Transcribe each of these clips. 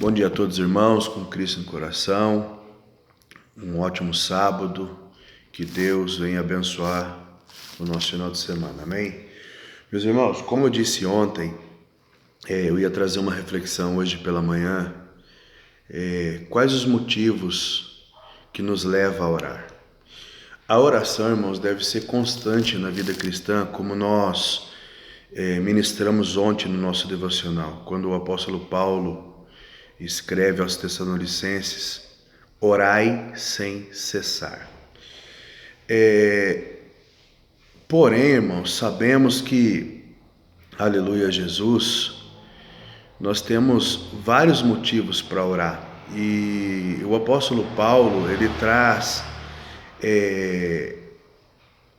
Bom dia a todos, irmãos, com Cristo no coração. Um ótimo sábado. Que Deus venha abençoar o nosso final de semana. Amém? Meus irmãos, como eu disse ontem, eu ia trazer uma reflexão hoje pela manhã. Quais os motivos que nos levam a orar? A oração, irmãos, deve ser constante na vida cristã, como nós ministramos ontem no nosso devocional, quando o apóstolo Paulo escreve aos Tessalonicenses: orai sem cessar. Porém, irmãos, sabemos que, aleluia Jesus, nós temos vários motivos para orar. E o apóstolo Paulo, ele traz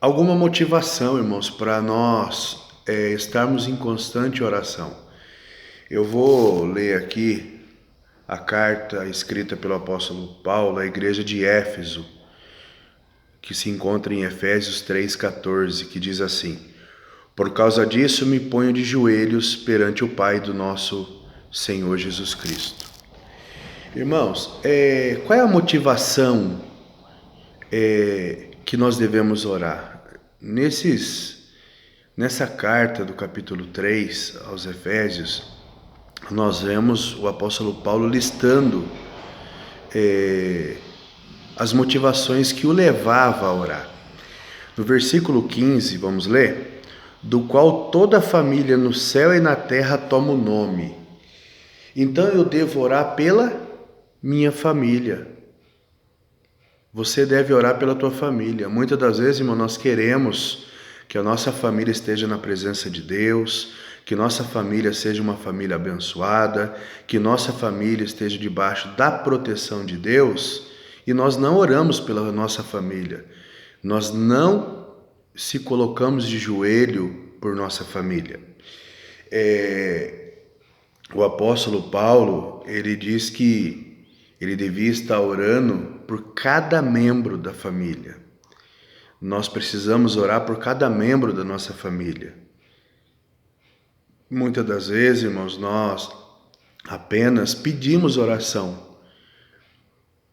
alguma motivação, irmãos, para nós estarmos em constante oração. Eu vou ler aqui a carta escrita pelo apóstolo Paulo à igreja de Éfeso, que se encontra em Efésios 3,14, que diz assim: por causa disso me ponho de joelhos perante o Pai do nosso Senhor Jesus Cristo. Irmãos, qual é a motivação que nós devemos orar? Nessa carta do capítulo 3 aos Efésios, nós vemos o apóstolo Paulo listando as motivações que o levavam a orar. No versículo 15, vamos ler: do qual toda a família no céu e na terra toma o nome. Então eu devo orar pela minha família. Você deve orar pela tua família. Muitas das vezes, irmão, nós queremos que a nossa família esteja na presença de Deus, que nossa família seja uma família abençoada, que nossa família esteja debaixo da proteção de Deus, e nós não oramos pela nossa família. Nós não se colocamos de joelho por nossa família. O apóstolo Paulo, ele diz que ele devia estar orando por cada membro da família. Nós precisamos orar por cada membro da nossa família. Muitas das vezes, irmãos, nós apenas pedimos oração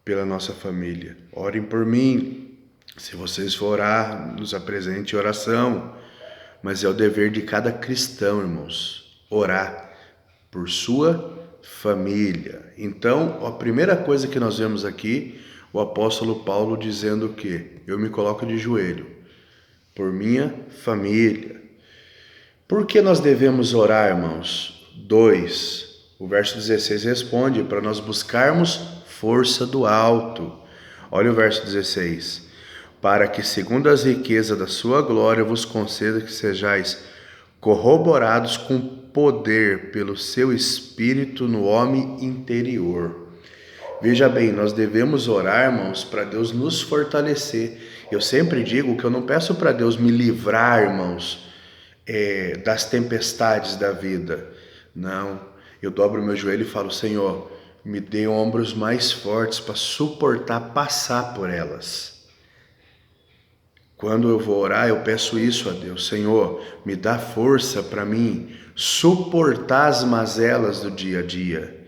pela nossa família. Orem por mim. Se vocês for orar, nos apresente oração. Mas é o dever de cada cristão, irmãos, orar por sua família. Então, a primeira coisa que nós vemos aqui, o apóstolo Paulo dizendo que eu me coloco de joelho por minha família. Por que nós devemos orar, irmãos? 2. O verso 16 responde: para nós buscarmos força do alto. Olha o verso 16: para que, segundo as riquezas da sua glória, vos conceda que sejais corroborados com poder pelo seu Espírito no homem interior. Veja bem, nós devemos orar, irmãos, para Deus nos fortalecer. Eu sempre digo que eu não peço para Deus me livrar, irmãos, das tempestades da vida. Não, eu dobro meu joelho e falo: Senhor, me dê ombros mais fortes para suportar passar por elas. Quando eu vou orar, eu peço isso a Deus: Senhor, me dá força para mim suportar as mazelas do dia a dia.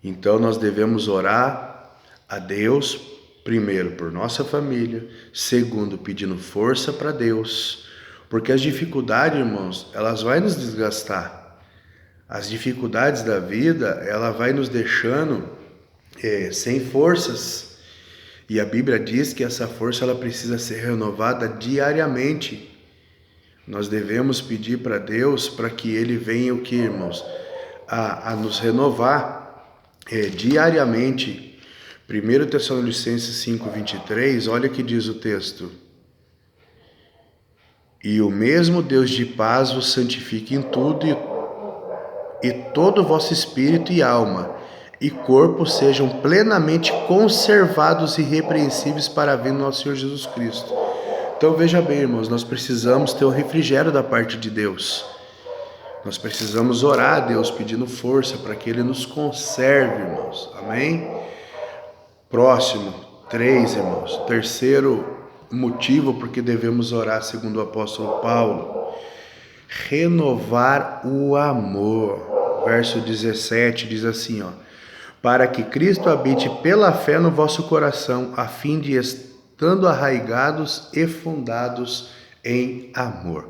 Então nós devemos orar a Deus, primeiro por nossa família, segundo pedindo força para Deus, porque as dificuldades, irmãos, elas vão nos desgastar. As dificuldades da vida, ela vai nos deixando sem forças. E a Bíblia diz que essa força ela precisa ser renovada diariamente. Nós devemos pedir para Deus para que Ele venha, o que, irmãos? A nos renovar diariamente. 1 Tessalonicenses 5:23, olha que diz o texto: e o mesmo Deus de paz vos santifique em tudo, e todo o vosso espírito e alma e corpo sejam plenamente conservados e irrepreensíveis para a vinda do nosso Senhor Jesus Cristo. Então veja bem, irmãos, nós precisamos ter o refrigério da parte de Deus. Nós precisamos orar a Deus pedindo força para que Ele nos conserve, irmãos. Amém? Próximo, 3, irmãos. Terceiro motivo porque devemos orar, segundo o apóstolo Paulo: renovar o amor. Verso 17 diz assim, para que Cristo habite pela fé no vosso coração, a fim de estando arraigados e fundados em amor.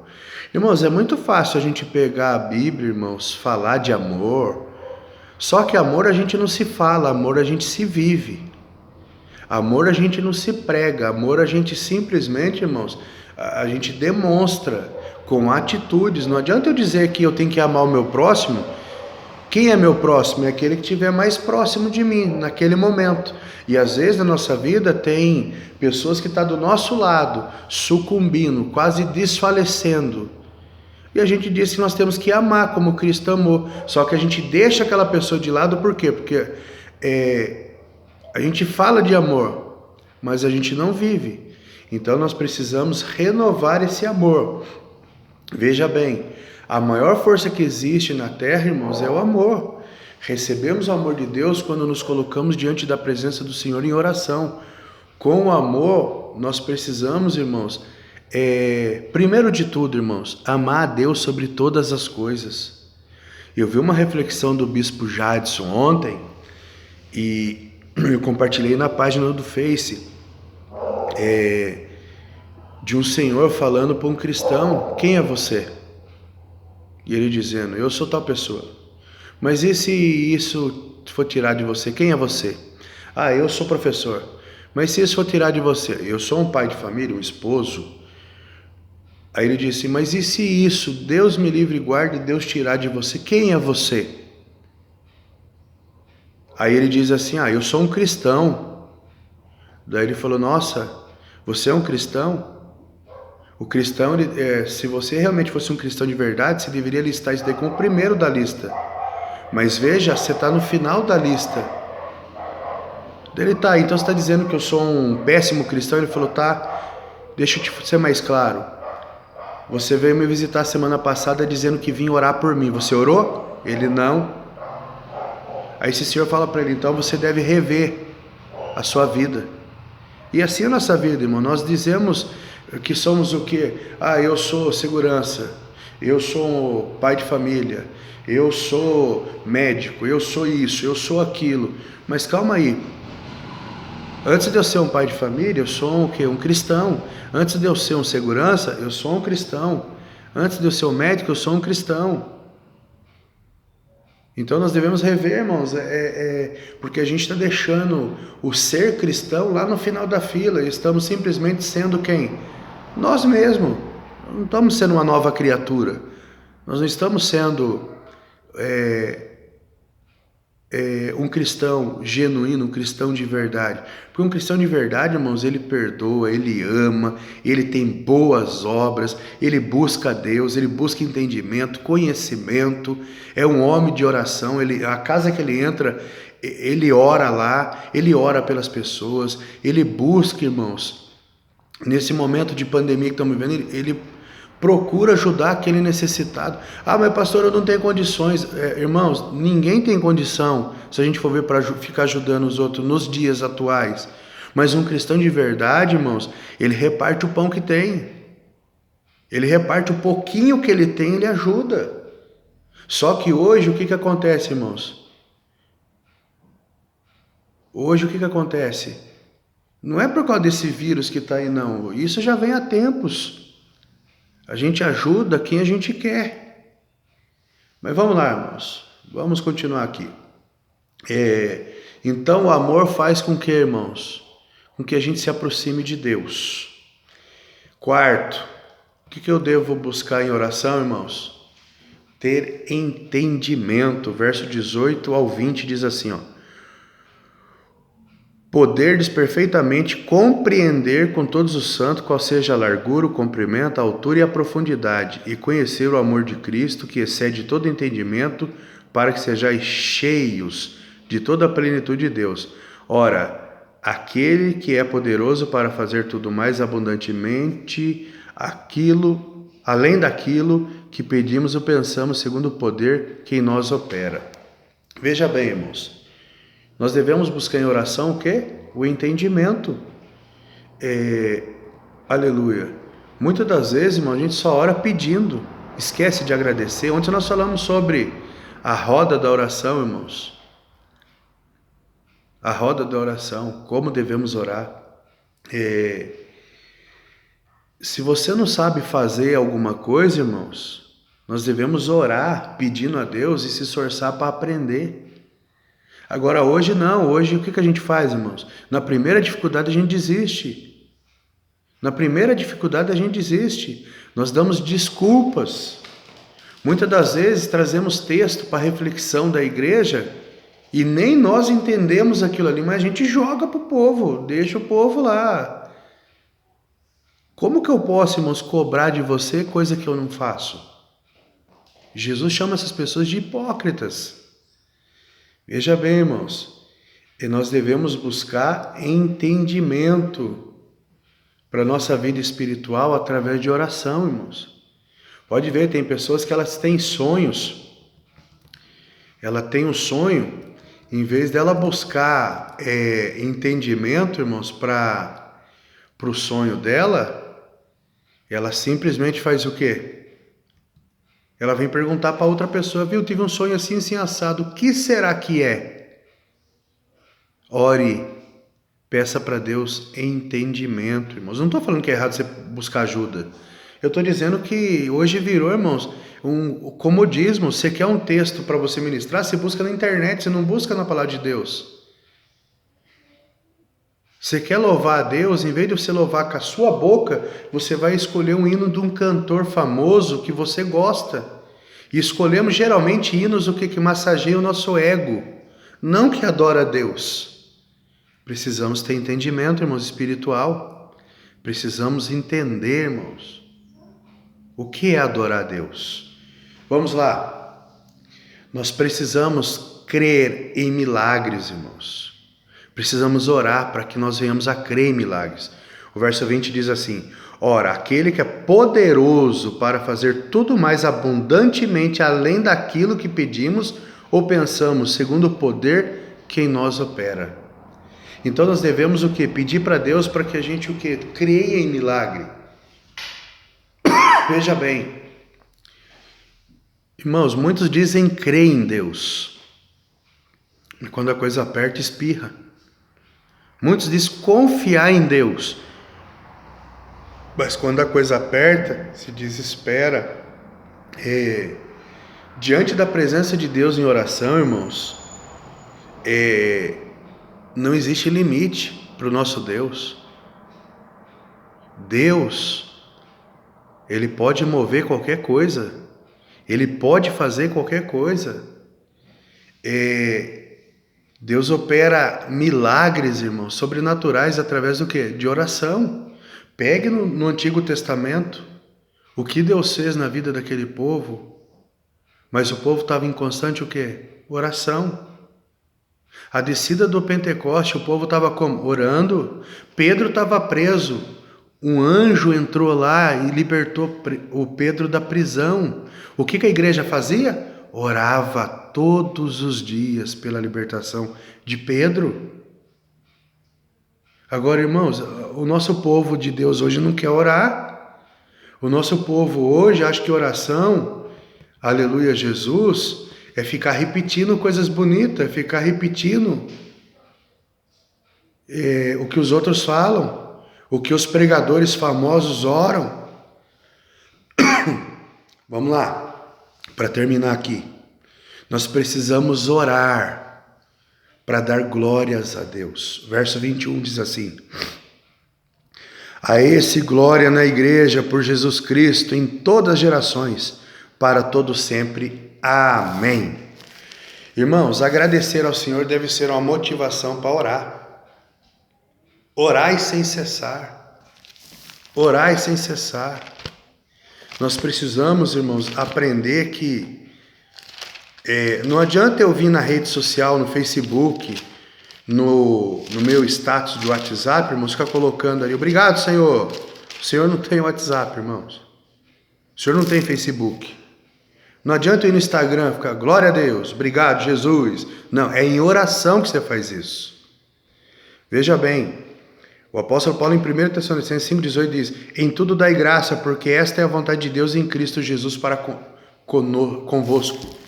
Irmãos, é muito fácil a gente pegar a Bíblia, irmãos, falar de amor, só que amor a gente não se fala, amor a gente se vive. Amor a gente não se prega, amor a gente simplesmente, irmãos, a gente demonstra com atitudes. Não adianta eu dizer que eu tenho que amar o meu próximo. Quem é meu próximo? É aquele que estiver mais próximo de mim naquele momento. E às vezes na nossa vida tem pessoas que estão do nosso lado, sucumbindo, quase desfalecendo. E a gente diz que nós temos que amar como Cristo amou. Só que a gente deixa aquela pessoa de lado, por quê? Porque a gente fala de amor, mas a gente não vive. Então nós precisamos renovar esse amor. Veja bem, a maior força que existe na terra, irmãos, é o amor. Recebemos o amor de Deus quando nos colocamos diante da presença do Senhor em oração. Com o amor, nós precisamos, irmãos, primeiro de tudo, irmãos, amar a Deus sobre todas as coisas. Eu vi uma reflexão do bispo Jadson ontem e eu compartilhei na página do Face de um senhor falando para um cristão: quem é você? E ele dizendo: eu sou tal pessoa. Mas e se isso for tirar de você? Quem é você? Ah, eu sou professor. Mas se isso for tirar de você? Eu sou um pai de família, um esposo. Aí ele disse: mas e se isso, Deus me livre e guarde, Deus tirar de você? Quem é você? Aí ele diz assim: ah, eu sou um cristão. Daí ele falou: nossa, você é um cristão? O cristão, se você realmente fosse um cristão de verdade, você deveria listar isso daí como o primeiro da lista. Mas veja, você está no final da lista. Daí ele: tá, então você está dizendo que eu sou um péssimo cristão? Ele falou: tá, deixa eu te ser mais claro. Você veio me visitar semana passada dizendo que vinha orar por mim. Você orou? Ele: não. Aí esse senhor fala para ele: então você deve rever a sua vida. E assim é a nossa vida, irmão. Nós dizemos que somos o quê? Ah, eu sou segurança, eu sou pai de família, eu sou médico, eu sou isso, eu sou aquilo. Mas calma aí. Antes de eu ser um pai de família, eu sou o quê? Um cristão. Antes de eu ser um segurança, eu sou um cristão. Antes de eu ser um médico, eu sou um cristão. Então nós devemos rever, irmãos, porque a gente está deixando o ser cristão lá no final da fila. E estamos simplesmente sendo quem? Nós mesmos. Não estamos sendo uma nova criatura. Nós não estamos sendo um cristão genuíno, um cristão de verdade. Porque um cristão de verdade, irmãos, ele perdoa, ele ama, ele tem boas obras, ele busca a Deus, ele busca entendimento, conhecimento, é um homem de oração. A casa que ele entra, ele ora lá, ele ora pelas pessoas, ele busca, irmãos, nesse momento de pandemia que estamos vivendo, ele procura ajudar aquele necessitado. Ah, mas pastor, eu não tenho condições. Irmãos, ninguém tem condição, se a gente for ver, para ficar ajudando os outros nos dias atuais. Mas um cristão de verdade, irmãos, ele reparte o pão que tem. Ele reparte o pouquinho que ele tem, ele ajuda. Só que hoje, o que acontece, irmãos? Hoje, o que acontece? Não é por causa desse vírus que está aí, não. Isso já vem há tempos. A gente ajuda quem a gente quer. Mas vamos lá, irmãos. Vamos continuar aqui. Então o amor faz com que, irmãos, com que a gente se aproxime de Deus. Quarto, o que eu devo buscar em oração, irmãos? Ter entendimento. Verso 18 ao 20 diz assim, ó: poderdes perfeitamente compreender com todos os santos qual seja a largura, o comprimento, a altura e a profundidade, e conhecer o amor de Cristo, que excede todo entendimento, para que sejais cheios de toda a plenitude de Deus. Ora, aquele que é poderoso para fazer tudo mais abundantemente, além daquilo que pedimos ou pensamos, segundo o poder que em nós opera. Veja bem, irmãos, nós devemos buscar em oração o quê? O entendimento. Aleluia. Muitas das vezes, irmão, a gente só ora pedindo, esquece de agradecer. Ontem nós falamos sobre a roda da oração, irmãos. a roda da oração, como devemos orar. Se você não sabe fazer alguma coisa, irmãos, nós devemos orar pedindo a Deus e se esforçar para aprender. Agora hoje não, hoje o que a gente faz, irmãos? Na primeira dificuldade a gente desiste. Na primeira dificuldade a gente desiste. Nós damos desculpas. Muitas das vezes trazemos texto para reflexão da igreja e nem nós entendemos aquilo ali, mas a gente joga para o povo, deixa o povo lá. Como que eu posso, irmãos, cobrar de você coisa que eu não faço? Jesus chama essas pessoas de hipócritas. Veja bem, irmãos, e nós devemos buscar entendimento para a nossa vida espiritual através de oração, irmãos. Pode ver, tem pessoas que elas têm sonhos. Ela tem um sonho, em vez dela buscar entendimento, irmãos, para o sonho dela, ela simplesmente faz o quê? Ela vem perguntar para outra pessoa, viu, tive um sonho assim, assim, assado, o que será que é? Ore, peça para Deus entendimento, irmãos. Não estou falando que é errado você buscar ajuda. Eu estou dizendo que hoje virou, irmãos, um comodismo. Você quer um texto para você ministrar, você busca na internet, você não busca na palavra de Deus. Você quer louvar a Deus, em vez de você louvar com a sua boca, você vai escolher um hino de um cantor famoso que você gosta. E escolhemos geralmente hinos que massageiam o nosso ego, não que adora a Deus. Precisamos ter entendimento, irmãos, espiritual. Precisamos entender, irmãos, o que é adorar a Deus. Vamos lá. Nós precisamos crer em milagres, irmãos. Precisamos orar para que nós venhamos a crer em milagres. O verso 20 diz assim: ora, aquele que é poderoso para fazer tudo mais abundantemente além daquilo que pedimos ou pensamos, segundo o poder que em nós opera. Então nós devemos o quê? Pedir para Deus para que a gente o quê? Creia em milagre. Veja bem, irmãos, muitos dizem crer em Deus, e quando a coisa aperta, espirra. Muitos dizem confiar em Deus, mas quando a coisa aperta, se desespera. Diante da presença de Deus em oração, irmãos, não existe limite para o nosso Deus. Deus, Ele pode mover qualquer coisa, Ele pode fazer qualquer coisa. Deus opera milagres, irmãos, sobrenaturais através do quê? De oração. Pegue no Antigo Testamento o que Deus fez na vida daquele povo, mas o povo estava em constante o quê? Oração. A descida do Pentecoste, o povo estava como? Orando. Pedro estava preso. Um anjo entrou lá e libertou o Pedro da prisão. O que a igreja fazia? Orava todos os dias pela libertação de Pedro. Agora, irmãos, o nosso povo de Deus hoje não quer orar. O nosso povo hoje acha que oração, aleluia Jesus, é ficar repetindo coisas bonitas, é ficar repetindo o que os outros falam, o que os pregadores famosos oram. Vamos lá. Para terminar aqui, nós precisamos orar para dar glórias a Deus. Verso 21 diz assim: a esse glória na igreja por Jesus Cristo em todas as gerações, para todo sempre. Amém. Irmãos, agradecer ao Senhor deve ser uma motivação para orar. Orai sem cessar. Orai sem cessar. Nós precisamos, irmãos, aprender que não adianta eu vir na rede social, no Facebook, no meu status de WhatsApp, irmãos, ficar colocando ali, obrigado, Senhor. O Senhor não tem WhatsApp, irmãos. O Senhor não tem Facebook. Não adianta eu ir no Instagram ficar, glória a Deus, obrigado, Jesus. Não, é em oração que você faz isso. Veja bem, o apóstolo Paulo em 1 Tessalonicenses 5,18 diz: em tudo dai graça, porque esta é a vontade de Deus em Cristo Jesus para convosco.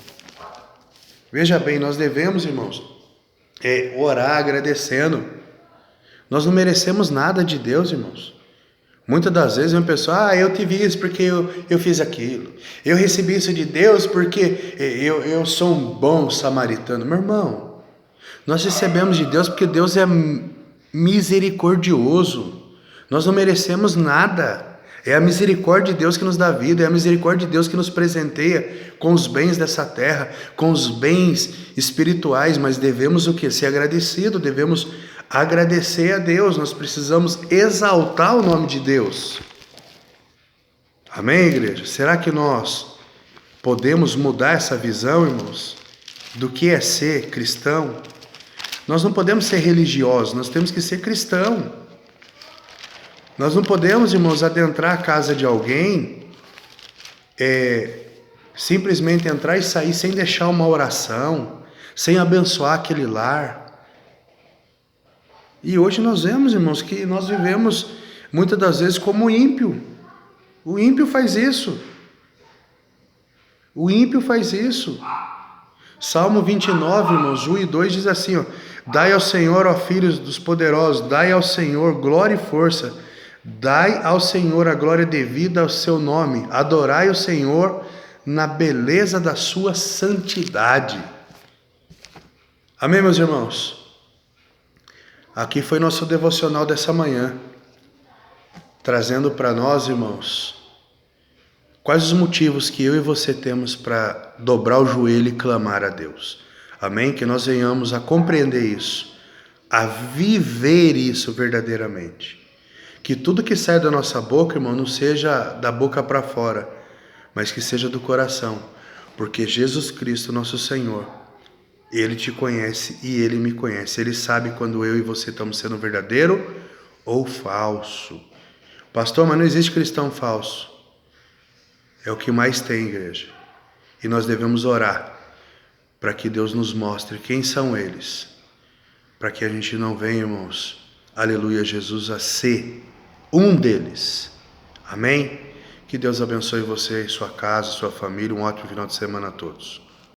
Veja bem, nós devemos, irmãos, é orar agradecendo. Nós não merecemos nada de Deus, irmãos. Muitas das vezes uma pessoa, eu tive isso porque eu fiz aquilo. Eu recebi isso de Deus porque eu sou um bom samaritano. Meu irmão, nós recebemos de Deus porque Deus é misericordioso. Nós não merecemos nada. É a misericórdia de Deus que nos dá vida, é a misericórdia de Deus que nos presenteia com os bens dessa terra, com os bens espirituais, mas devemos o quê? Ser agradecido, devemos agradecer a Deus, nós precisamos exaltar o nome de Deus. Amém, igreja? Será que nós podemos mudar essa visão, irmãos, do que é ser cristão? Nós não podemos ser religiosos, nós temos que ser cristão. Nós não podemos, irmãos, adentrar a casa de alguém, simplesmente entrar e sair sem deixar uma oração, sem abençoar aquele lar. E hoje nós vemos, irmãos, que nós vivemos muitas das vezes como ímpio. O ímpio faz isso. O ímpio faz isso. Salmo 29, irmãos, 1 e 2 diz assim, ó: dai ao Senhor, ó filhos dos poderosos, dai ao Senhor glória e força, dai ao Senhor a glória devida ao seu nome, adorai o Senhor na beleza da sua santidade. Amém, meus irmãos? Aqui foi nosso devocional dessa manhã, trazendo para nós, irmãos, quais os motivos que eu e você temos para dobrar o joelho e clamar a Deus. Amém? Que nós venhamos a compreender isso, a viver isso verdadeiramente. Que tudo que sai da nossa boca, irmão, não seja da boca para fora, mas que seja do coração. Porque Jesus Cristo, nosso Senhor, Ele te conhece e Ele me conhece. Ele sabe quando eu e você estamos sendo verdadeiro ou falso. Pastor, mas não existe cristão falso. É o que mais tem, igreja. E nós devemos orar para que Deus nos mostre quem são eles. Para que a gente não venha, irmãos, aleluia, Jesus, a ser um deles. Amém? Que Deus abençoe você, sua casa, sua família. Um ótimo final de semana a todos.